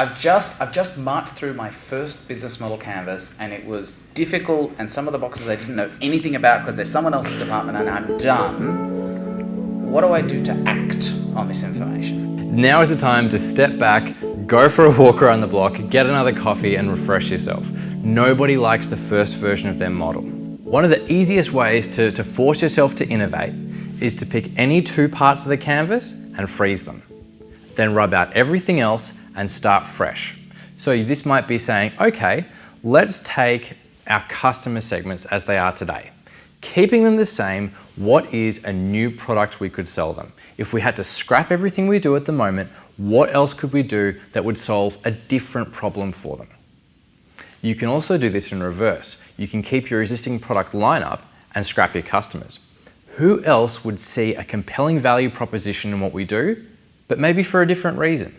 I've just marched through my first business model canvas, and it was difficult, and some of the boxes I didn't know anything about because they're someone else's department, and I'm done. What do I do to act on this information? Now is the time to step back, go for a walk around the block, get another coffee and refresh yourself. Nobody likes the first version of their model. One of the easiest ways to force yourself to innovate is to pick any two parts of the canvas and freeze them. Then rub out everything else and start fresh. So this might be saying, okay, let's take our customer segments as they are today. Keeping them the same, what is a new product we could sell them? If we had to scrap everything we do at the moment, what else could we do that would solve a different problem for them? You can also do this in reverse. You can keep your existing product lineup and scrap your customers. Who else would see a compelling value proposition in what we do, but maybe for a different reason?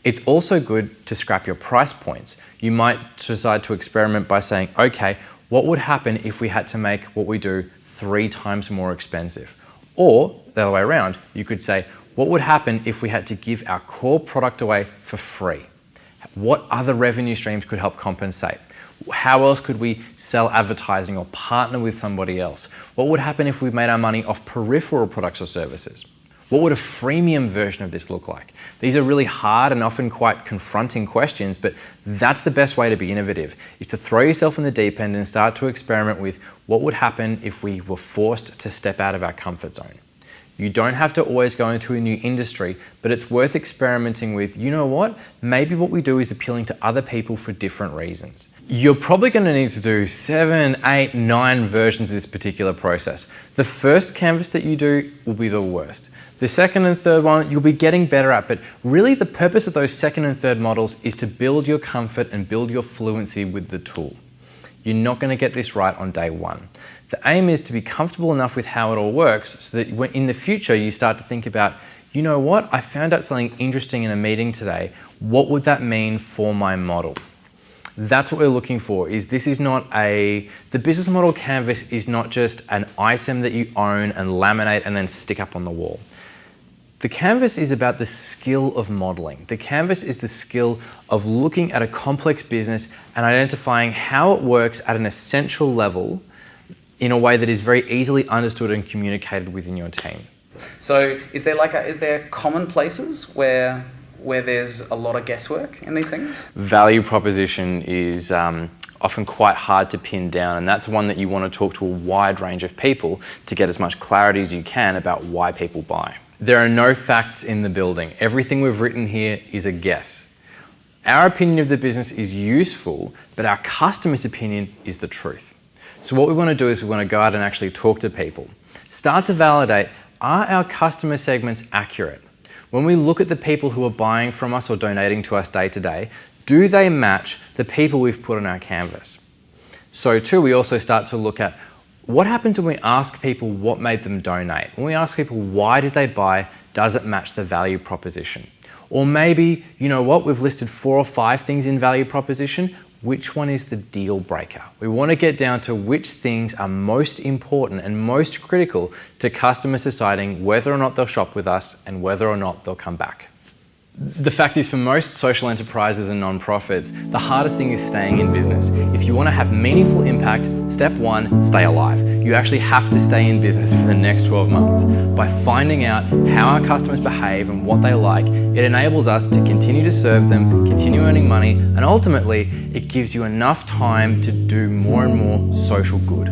It's also good to scrap your price points. You might decide to experiment by saying, okay, what would happen if we had to make what we do 3 times more expensive? Or the other way around, you could say, what would happen if we had to give our core product away for free? What other revenue streams could help compensate? How else could we sell advertising or partner with somebody else? What would happen if we made our money off peripheral products or services? What would a freemium version of this look like? These are really hard and often quite confronting questions, but that's the best way to be innovative, is to throw yourself in the deep end and start to experiment with what would happen if we were forced to step out of our comfort zone. You don't have to always go into a new industry, but it's worth experimenting with, you know what, maybe what we do is appealing to other people for different reasons. You're probably going to need to do 7, 8, 9 versions of this particular process. The first canvas that you do will be the worst. The second and third one you'll be getting better at, but really the purpose of those second and third models is to build your comfort and build your fluency with the tool. You're not going to get this right on day one. The aim is to be comfortable enough with how it all works so that when in the future you start to think about, you know what, I found out something interesting in a meeting today. What would that mean for my model? That's what we're looking for. The business model canvas is not just an item that you own and laminate and then stick up on the wall. The canvas is about the skill of modeling. The canvas is the skill of looking at a complex business and identifying how it works at an essential level in a way that is very easily understood and communicated within your team. So is there common places where there's a lot of guesswork in these things? Value proposition is often quite hard to pin down, and that's one that you want to talk to a wide range of people to get as much clarity as you can about why people buy. There are no facts in the building. Everything we've written here is a guess. Our opinion of the business is useful, but our customer's opinion is the truth. So what we want to do is we want to go out and actually talk to people. Start to validate, are our customer segments accurate? When we look at the people who are buying from us or donating to us day to day, do they match the people we've put on our canvas? So too, we also start to look at what happens when we ask people what made them donate. When we ask people why did they buy, does it match the value proposition? Or maybe, you know what, we've listed 4 or 5 things in value proposition. Which one is the deal breaker? We want to get down to which things are most important and most critical to customers deciding whether or not they'll shop with us and whether or not they'll come back. The fact is, for most social enterprises and non-profits, the hardest thing is staying in business. If you want to have meaningful impact, step 1, stay alive. You actually have to stay in business for the next 12 months. By finding out how our customers behave and what they like, it enables us to continue to serve them, continue earning money, and ultimately, it gives you enough time to do more and more social good.